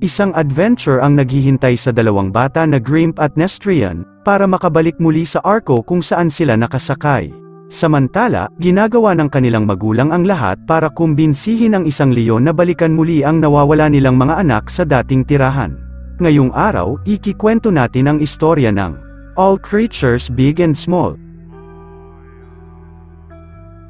Isang adventure ang naghihintay sa dalawang bata na Grimp at Nestrian, para makabalik muli sa Arco kung saan sila nakasakay. Samantala, ginagawa ng kanilang magulang ang lahat para kumbinsihin ang isang leon na balikan muli ang nawawala nilang mga anak sa dating tirahan. Ngayong araw, ikikwento natin ang istorya ng All Creatures Big and Small.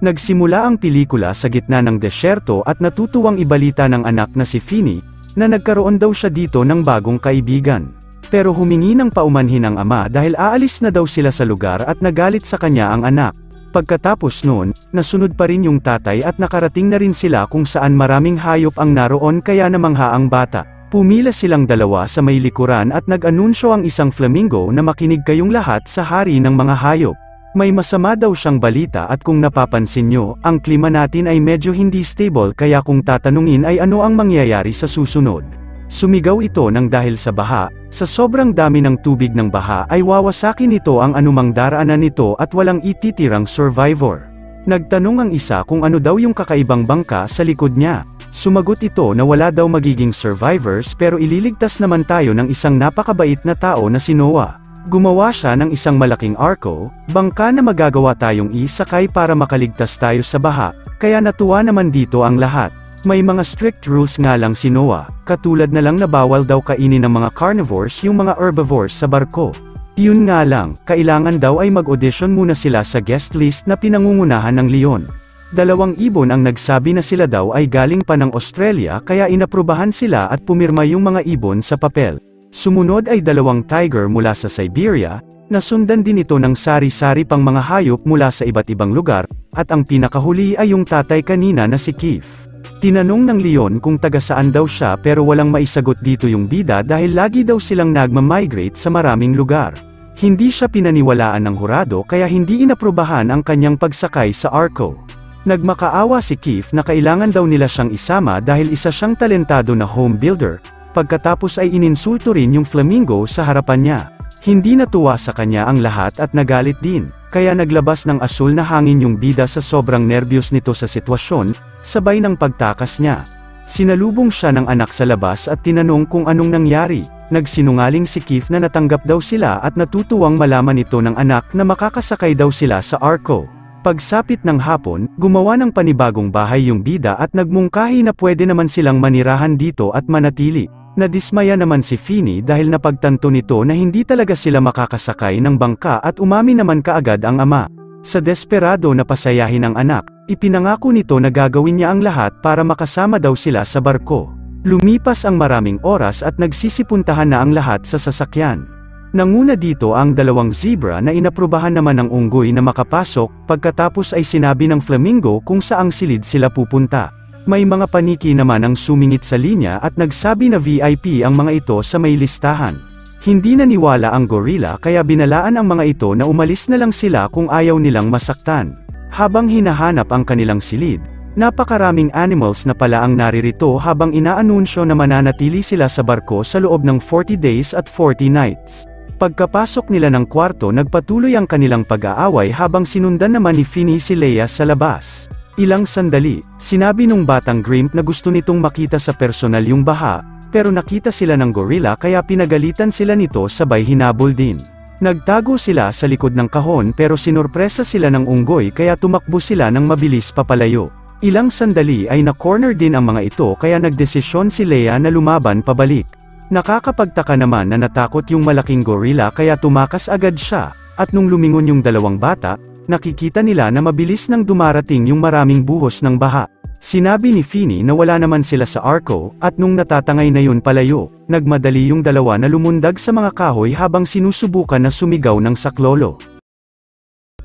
Nagsimula ang pelikula sa gitna ng desyerto at natutuwang ibalita ng anak na si Finny, na nagkaroon daw siya dito ng bagong kaibigan. Pero humingi ng paumanhin ang ama dahil aalis na daw sila sa lugar at nagalit sa kanya ang anak. Pagkatapos noon, nasunod pa rin yung tatay at nakarating na rin sila kung saan maraming hayop ang naroon kaya namangha ang bata. Pumila silang dalawa sa may likuran at nag-anunsyo ang isang flamingo na makinig kayong lahat sa hari ng mga hayop. May masama daw siyang balita at kung napapansin nyo, ang klima natin ay medyo hindi stable kaya kung tatanungin ay ano ang mangyayari sa susunod. Sumigaw ito nang dahil sa baha, sa sobrang dami ng tubig ng baha ay wawasakin nito ang anumang daraanan nito at walang ititirang survivor. Nagtanong ang isa kung ano daw yung kakaibang bangka sa likod niya. Sumagot ito na wala daw magiging survivors pero ililigtas naman tayo ng isang napakabait na tao na si Noah. Gumawa siya ng isang malaking arko, bangka na magagawa tayong isakay para makaligtas tayo sa baha, kaya natuwa naman dito ang lahat. May mga strict rules nga lang si Noah, katulad na lang na bawal daw kainin ng mga carnivores yung mga herbivores sa barko. Yun nga lang, kailangan daw ay mag-audition muna sila sa guest list na pinangungunahan ng leon. 2 ibon ang nagsabi na sila daw ay galing pa ng Australia kaya inaprubahan sila at pumirma yung mga ibon sa papel. Sumunod ay 2 tiger mula sa Siberia, nasundan din ito ng sari-sari pang mga hayop mula sa iba't ibang lugar, at ang pinakahuli ay yung tatay kanina na si Keith. Tinanong ng leon kung taga saan daw siya pero walang maisagot dito yung bida dahil lagi daw silang nagmamigrate sa maraming lugar. Hindi siya pinaniwalaan ng hurado kaya hindi inaprubahan ang kanyang pagsakay sa Arco. Nagmakaawa si Keith na kailangan daw nila siyang isama dahil isa siyang talentado na home builder. Pagkatapos ay ininsulto rin yung flamingo sa harapan niya. Hindi natuwa sa kanya ang lahat at nagalit din, kaya naglabas ng asul na hangin yung bida sa sobrang nervyos nito sa sitwasyon, sabay ng pagtakas niya. Sinalubong siya ng anak sa labas at tinanong kung anong nangyari. Nagsinungaling si Keith na natanggap daw sila at natutuwang malaman ito ng anak na makakasakay daw sila sa Arco. Pagsapit ng hapon, gumawa ng panibagong bahay yung bida at nagmungkahi na pwede naman silang manirahan dito at manatili. Nadismaya naman si Finny dahil napagtanto nito na hindi talaga sila makakasakay ng bangka at umamin naman kaagad ang ama. Sa desperado na pasayahin ang anak, ipinangako nito na gagawin niya ang lahat para makasama daw sila sa barko. Lumipas ang maraming oras at nagsisipuntahan na ang lahat sa sasakyan. Nanguna dito ang 2 zebra na inaprubahan naman ng unggoy na makapasok, pagkatapos ay sinabi ng flamingo kung saang silid sila pupunta. May mga paniki naman ang sumingit sa linya at nagsabi na VIP ang mga ito sa may listahan. Hindi naniwala ang gorilla kaya binalaan ang mga ito na umalis na lang sila kung ayaw nilang masaktan. Habang hinahanap ang kanilang silid, napakaraming animals na pala ang naririto habang inaanunsyo na mananatili sila sa barko sa loob ng 40 days at 40 nights. Pagkapasok nila ng kwarto nagpatuloy ang kanilang pag-aaway habang sinundan naman ni Finny si Leia sa labas. Ilang sandali, sinabi nung batang Grimp na gusto nitong makita sa personal yung baha, pero nakita sila ng gorilla kaya pinagalitan sila nito sabay hinabol din. Nagtago sila sa likod ng kahon pero sinurpresa sila ng unggoy kaya tumakbo sila ng mabilis papalayo. Ilang sandali ay na-corner din ang mga ito kaya nagdesisyon si Leia na lumaban pabalik. Nakakapagtaka naman na natakot yung malaking gorilla kaya tumakas agad siya, at nung lumingon yung 2 bata, nakikita nila na mabilis nang dumarating yung maraming buhos ng baha. Sinabi ni Finny na wala naman sila sa Arco, at nung natatangay na yun palayo, nagmadali yung 2 na lumundag sa mga kahoy habang sinusubukan na sumigaw ng saklolo.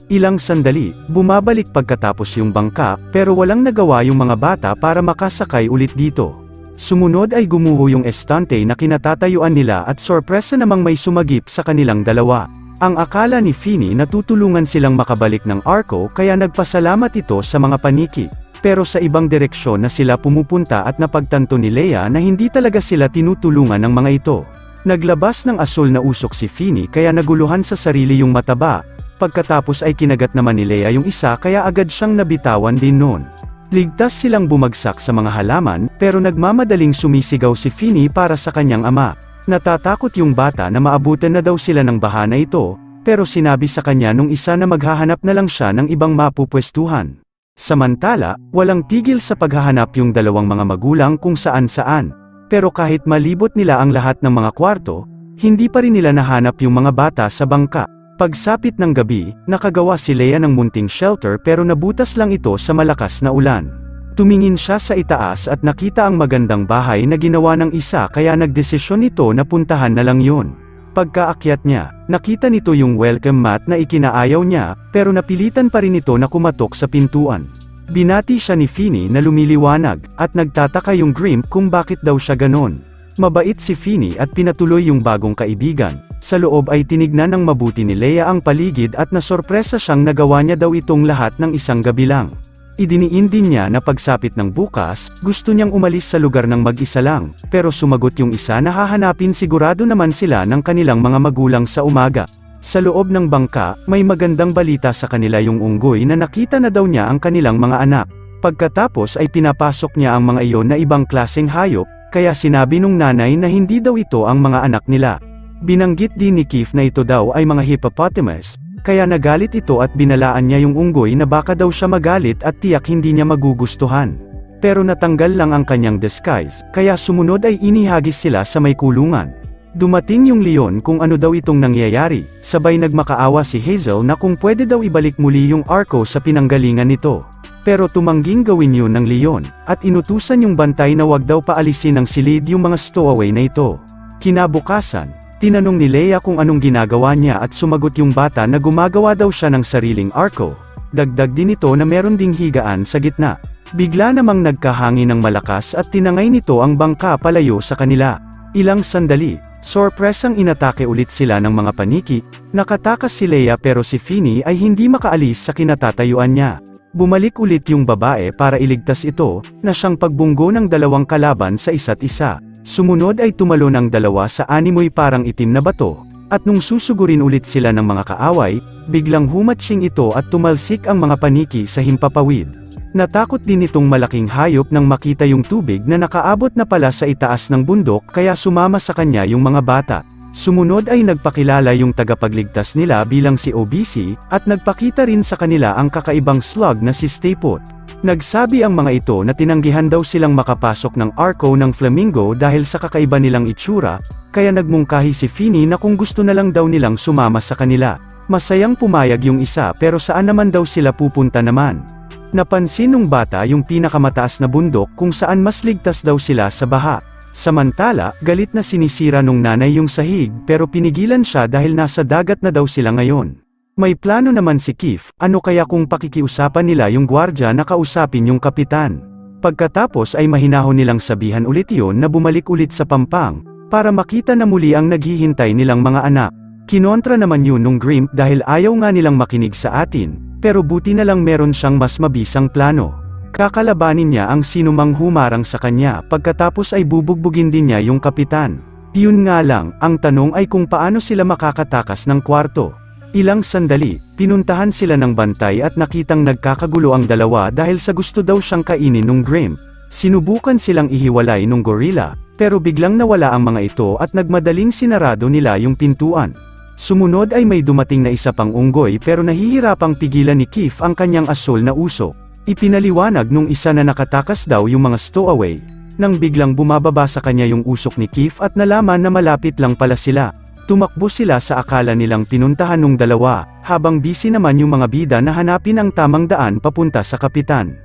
Ilang sandali, bumabalik pagkatapos yung bangka, pero walang nagawa yung mga bata para makasakay ulit dito. Sumunod ay gumuho yung estante na kinatatayuan nila at sorpresa namang may sumagip sa kanilang 2. Ang akala ni Finny na tutulungan silang makabalik ng Arco kaya nagpasalamat ito sa mga paniki. Pero sa ibang direksyon na sila pumupunta at napagtanto ni Leia na hindi talaga sila tinutulungan ng mga ito. Naglabas ng asul na usok si Finny kaya naguluhan sa sarili yung mataba. Pagkatapos ay kinagat naman ni Leia yung isa kaya agad siyang nabitawan din noon. Ligtas silang bumagsak sa mga halaman, pero nagmamadaling sumisigaw si Finny para sa kanyang ama. Natatakot yung bata na maabutan na daw sila ng baha na ito, pero sinabi sa kanya nung isa na maghahanap na lang siya ng ibang mapupwestuhan. Samantala, walang tigil sa paghahanap yung dalawang mga magulang kung saan-saan. Pero kahit malibot nila ang lahat ng mga kwarto, hindi pa rin nila nahanap yung mga bata sa bangka. Pagsapit ng gabi, nakagawa si Leia ng munting shelter pero nabutas lang ito sa malakas na ulan. Tumingin siya sa itaas at nakita ang magandang bahay na ginawa ng isa kaya nagdesisyon ito na puntahan na lang yun. Pagkaakyat niya, nakita nito yung welcome mat na ikinaayaw niya, pero napilitan pa rin ito na kumatok sa pintuan. Binati siya ni Finny na lumiliwanag, at nagtataka yung Grimp kung bakit daw siya ganon. Mabait si Finny at pinatuloy yung bagong kaibigan. Sa loob ay tinignan ng mabuti ni Leia ang paligid at nasorpresa siyang nagawa niya daw itong lahat ng isang gabi lang. Idiniin din niya na pagsapit ng bukas, gusto niyang umalis sa lugar ng mag-isa lang, pero sumagot yung isa na hahanapin sigurado naman sila ng kanilang mga magulang sa umaga. Sa loob ng bangka, may magandang balita sa kanila yung unggoy na nakita na daw niya ang kanilang mga anak. Pagkatapos ay pinapasok niya ang mga iyon na ibang klaseng hayop, kaya sinabi nung nanay na hindi daw ito ang mga anak nila. Binanggit din ni Keith na ito daw ay mga hippopotamus, kaya nagalit ito at binalaan niya yung unggoy na baka daw siya magalit at tiyak hindi niya magugustuhan. Pero natanggal lang ang kanyang disguise, kaya sumunod ay inihagis sila sa may kulungan. Dumating yung leon kung ano daw itong nangyayari, sabay nagmakaawa si Hazel na kung pwede daw ibalik muli yung arko sa pinanggalingan nito. Pero tumangging gawin yun ng leon, at inutusan yung bantay na wag daw paalisin ng silid yung mga stowaway na ito. Kinabukasan, tinanong ni Leia kung anong ginagawa niya at sumagot yung bata na gumagawa daw siya ng sariling arko. Dagdag din ito na meron ding higaan sa gitna. Bigla namang nagkahangin ng malakas at tinangay nito ang bangka palayo sa kanila. Ilang sandali, sorpresang inatake ulit sila ng mga paniki. Nakatakas si Leia pero si Finny ay hindi makaalis sa kinatatayuan niya. Bumalik ulit yung babae para iligtas ito, na siyang pagbunggo ng dalawang kalaban sa isa't isa. Sumunod ay tumalon ang dalawa sa animoy parang itim na bato, at nung susugurin ulit sila ng mga kaaway, biglang humatsying ito at tumalsik ang mga paniki sa himpapawid. Natakot din itong malaking hayop nang makita yung tubig na nakaabot na pala sa itaas ng bundok kaya sumama sa kanya yung mga bata. Sumunod ay nagpakilala yung tagapagligtas nila bilang si OBC, at nagpakita rin sa kanila ang kakaibang slug na si Staypot. Nagsabi ang mga ito na tinanggihan daw silang makapasok ng arko ng flamingo dahil sa kakaiba nilang itsura, kaya nagmungkahi si Finny na kung gusto na lang daw nilang sumama sa kanila. Masayang pumayag yung isa pero saan naman daw sila pupunta naman. Napansin nung bata yung pinakamataas na bundok kung saan mas ligtas daw sila sa baha. Samantala, galit na sinisira nung nanay yung sahig pero pinigilan siya dahil nasa dagat na daw sila ngayon. May plano naman si Keith, ano kaya kung pakikiusapan nila yung gwardya na kausapin yung kapitan. Pagkatapos ay mahinahon nilang sabihan ulit yon na bumalik ulit sa Pampang, para makita na muli ang naghihintay nilang mga anak. Kinontra naman yun nung Grimp dahil ayaw nga nilang makinig sa atin, pero buti na lang meron siyang mas mabisang plano. Kakalabanin niya ang sinumang humarang sa kanya, pagkatapos ay bubugbugin din niya yung kapitan. Yun nga lang, ang tanong ay kung paano sila makakatakas ng kwarto. Ilang sandali, pinuntahan sila ng bantay at nakitang nagkakagulo ang dalawa dahil sa gusto daw siyang kainin nung Grimp. Sinubukan silang ihiwalay nung gorilla, pero biglang nawala ang mga ito at nagmadaling sinarado nila yung pintuan. Sumunod ay may dumating na isa pang unggoy pero nahihirapang pigilan ni Keith ang kanyang asul na usok. Ipinaliwanag nung isa na nakatakas daw yung mga stowaway. Nang biglang bumababa sa kanya yung usok ni Keith at nalaman na malapit lang pala sila. Tumakbo sila sa akala nilang pinuntahan nung dalawa, habang busy naman yung mga bida na hanapin ang tamang daan papunta sa kapitan.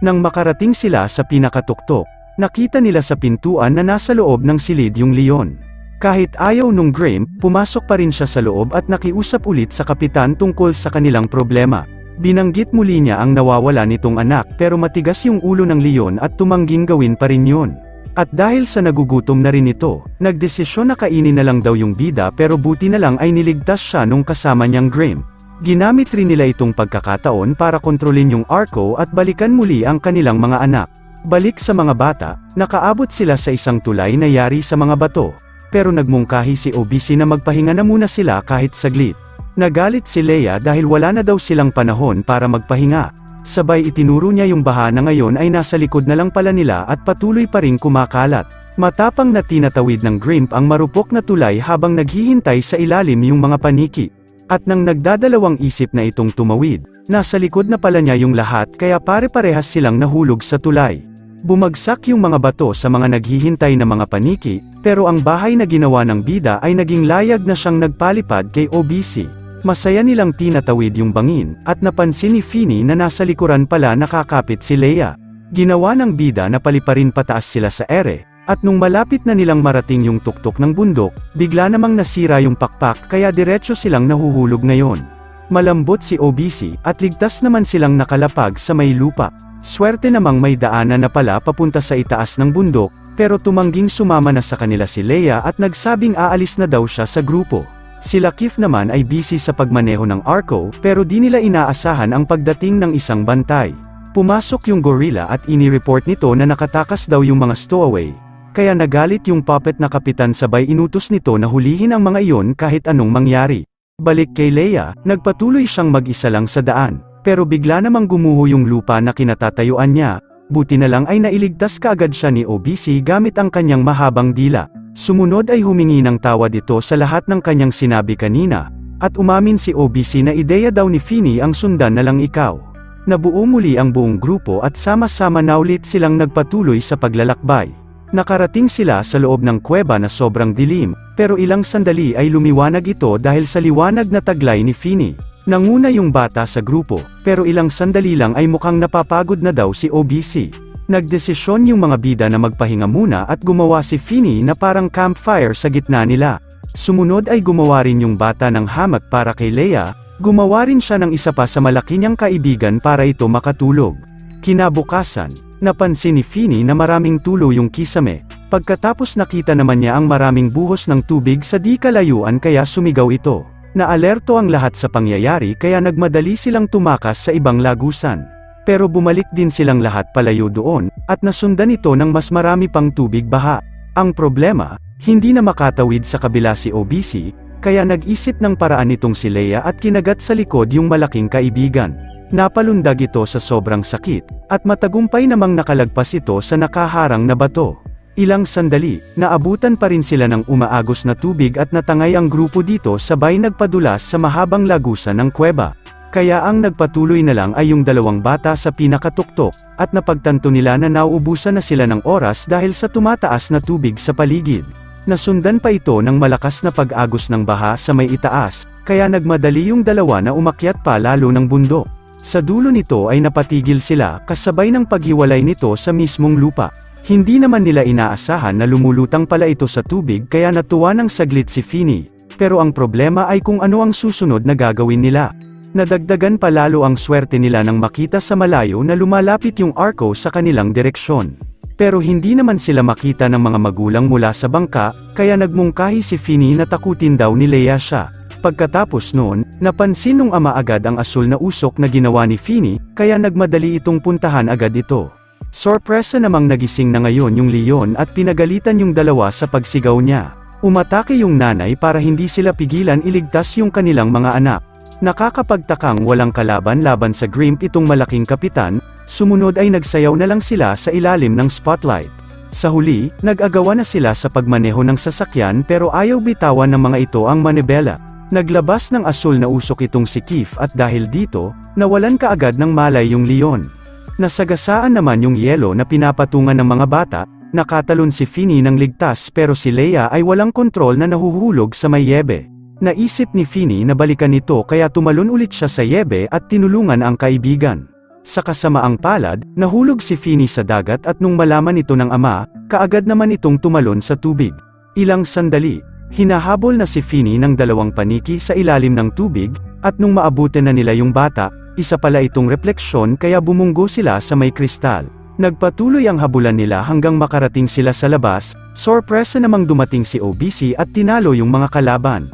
Nang makarating sila sa pinakatuktok, nakita nila sa pintuan na nasa loob ng silid yung leon. Kahit ayaw nung Grimp, pumasok pa rin siya sa loob at nakiusap ulit sa kapitan tungkol sa kanilang problema. Binanggit muli niya ang nawawala nitong anak pero matigas yung ulo ng leon at tumangging gawin pa rin yun. At dahil sa nagugutom na rin ito, nagdesisyon na kainin na lang daw yung bida pero buti na lang ay niligtas siya nung kasama niyang Grimp. Ginamit rin nila itong pagkakataon para kontrolin yung arko at balikan muli ang kanilang mga anak. Balik sa mga bata, nakaabot sila sa isang tulay na yari sa mga bato. Pero nagmungkahi si OBC na magpahinga na muna sila kahit saglit. Nagalit si Leia dahil wala na daw silang panahon para magpahinga. Sabay itinuro niya yung baha na ngayon ay nasa likod na lang pala nila at patuloy pa ring kumakalat. Matapang na tinatawid ng Grimp ang marupok na tulay habang naghihintay sa ilalim yung mga paniki. At nang nagdadalawang isip na itong tumawid, nasa likod na pala niya yung lahat kaya pare-parehas silang nahulog sa tulay. Bumagsak yung mga bato sa mga naghihintay na mga paniki, pero ang bahay na ginawa ng bida ay naging layag na siyang nagpalipad kay OBC. Masaya nilang tinatawid yung bangin, at napansin ni Feeny na nasa likuran pala nakakapit si Leia. Ginawa ng bida na paliparin pataas sila sa ere, at nung malapit na nilang marating yung tuktok ng bundok, bigla namang nasira yung pakpak kaya diretso silang nahuhulog ngayon. Malambot si OBC, at ligtas naman silang nakalapag sa may lupa. Swerte namang may daanan na pala papunta sa itaas ng bundok, pero tumangging sumama na sa kanila si Leia at nagsabing aalis na daw siya sa grupo. Sila Kif naman ay busy sa pagmaneho ng Arco, pero di nila inaasahan ang pagdating ng isang bantay. Pumasok yung gorilla at ini-report nito na nakatakas daw yung mga stowaway. Kaya nagalit yung puppet na kapitan sabay inutos nito na hulihin ang mga iyon kahit anong mangyari. Balik kay Leia, nagpatuloy siyang mag-isa lang sa daan, pero bigla namang gumuho yung lupa na kinatatayuan niya. Buti na lang ay nailigtas kaagad siya ni OBC gamit ang kanyang mahabang dila. Sumunod ay humingi ng tawad ito sa lahat ng kanyang sinabi kanina, at umamin si OBC na ideya daw ni Feeny ang sundan na lang ikaw. Nabuo muli ang buong grupo at sama-sama na ulit silang nagpatuloy sa paglalakbay. Nakarating sila sa loob ng kuweba na sobrang dilim, pero ilang sandali ay lumiwanag ito dahil sa liwanag na taglay ni Feeny. Nanguna yung bata sa grupo, pero ilang sandali lang ay mukhang napapagod na daw si OBC. Nagdesisyon yung mga bida na magpahinga muna at gumawa si Feeny na parang campfire sa gitna nila. Sumunod ay gumawa rin yung bata ng hamak para kay Leia, gumawa rin siya ng isa pa sa malaki niyang kaibigan para ito makatulog. Kinabukasan, napansin ni Feeny na maraming tulo yung kisame. Pagkatapos nakita naman niya ang maraming buhos ng tubig sa di kalayuan kaya sumigaw ito. Naalerto ang lahat sa pangyayari kaya nagmadali silang tumakas sa ibang lagusan. Pero bumalik din silang lahat palayo doon, at nasundan ito ng mas marami pang tubig baha. Ang problema, hindi na makatawid sa kabila si OBC, kaya nag-isip ng paraan itong si Leia at kinagat sa likod yung malaking kaibigan. Napalundag ito sa sobrang sakit, at matagumpay namang nakalagpas ito sa nakaharang na bato. Ilang sandali, naabutan pa rin sila ng umaagos na tubig at natangay ang grupo dito sabay nagpadulas sa mahabang lagusan ng kuweba. Kaya ang nagpatuloy na lang ay yung dalawang bata sa pinakatuktok, at napagtanto nila na nauubusan na sila ng oras dahil sa tumataas na tubig sa paligid. Nasundan pa ito ng malakas na pag-agos ng baha sa may itaas, kaya nagmadali yung dalawa na umakyat pa lalo ng bundok. Sa dulo nito ay napatigil sila kasabay ng paghiwalay nito sa mismong lupa. Hindi naman nila inaasahan na lumulutang pala ito sa tubig kaya natuwa ng saglit si Feeny. Pero ang problema ay kung ano ang susunod na gagawin nila. Nadagdagan pa lalo ang swerte nila nang makita sa malayo na lumalapit yung Arco sa kanilang direksyon. Pero hindi naman sila makita ng mga magulang mula sa bangka, kaya nagmungkahi si Feeny na takutin daw ni Leia siya. Pagkatapos noon, napansin nung ama agad ang asul na usok na ginawa ni Feeny, kaya nagmadali itong puntahan agad ito. Sorpresa namang nagising na ngayon yung leon at pinagalitan yung dalawa sa pagsigaw niya. Umatake yung nanay para hindi sila pigilan iligtas yung kanilang mga anak. Nakakapagtakang walang kalaban laban sa Grimp itong malaking kapitan, sumunod ay nagsayaw na lang sila sa ilalim ng spotlight. Sa huli, nag-agawa na sila sa pagmaneho ng sasakyan pero ayaw bitawan ng mga ito ang manibela. Naglabas ng asul na usok itong si Kif at dahil dito, nawalan kaagad ng malay yung leon. Nasagasaan naman yung yelo na pinapatungan ng mga bata, nakatalon si Feeny ng ligtas pero si Leia ay walang kontrol na nahuhulog sa may yebe. Naisip ni Feeny na balikan ito kaya tumalon ulit siya sa yebe at tinulungan ang kaibigan. Sa kasamaang palad, nahulog si Feeny sa dagat at nung malaman ito ng ama, kaagad naman itong tumalon sa tubig. Ilang sandali, hinahabol na si Feeny ng dalawang paniki sa ilalim ng tubig, at nung maabutan na nila yung bata, isa pala itong refleksyon kaya bumunggo sila sa may kristal. Nagpatuloy ang habulan nila hanggang makarating sila sa labas, sorpresa namang dumating si OBC at tinalo yung mga kalaban.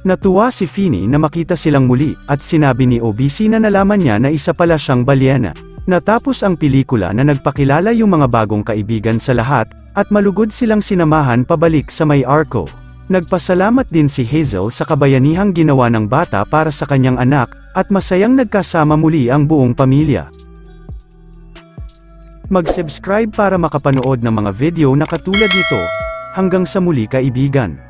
Natuwa si Feeny na makita silang muli, at sinabi ni OBC na nalaman niya na isa pala siyang balyena. Natapos ang pelikula na nagpakilala yung mga bagong kaibigan sa lahat, at malugod silang sinamahan pabalik sa may Arco. Nagpasalamat din si Hazel sa kabayanihang ginawa ng bata para sa kanyang anak, at masayang nagkasama muli ang buong pamilya. Mag-subscribe para makapanood ng mga video na katulad nito. Hanggang sa muli kaibigan.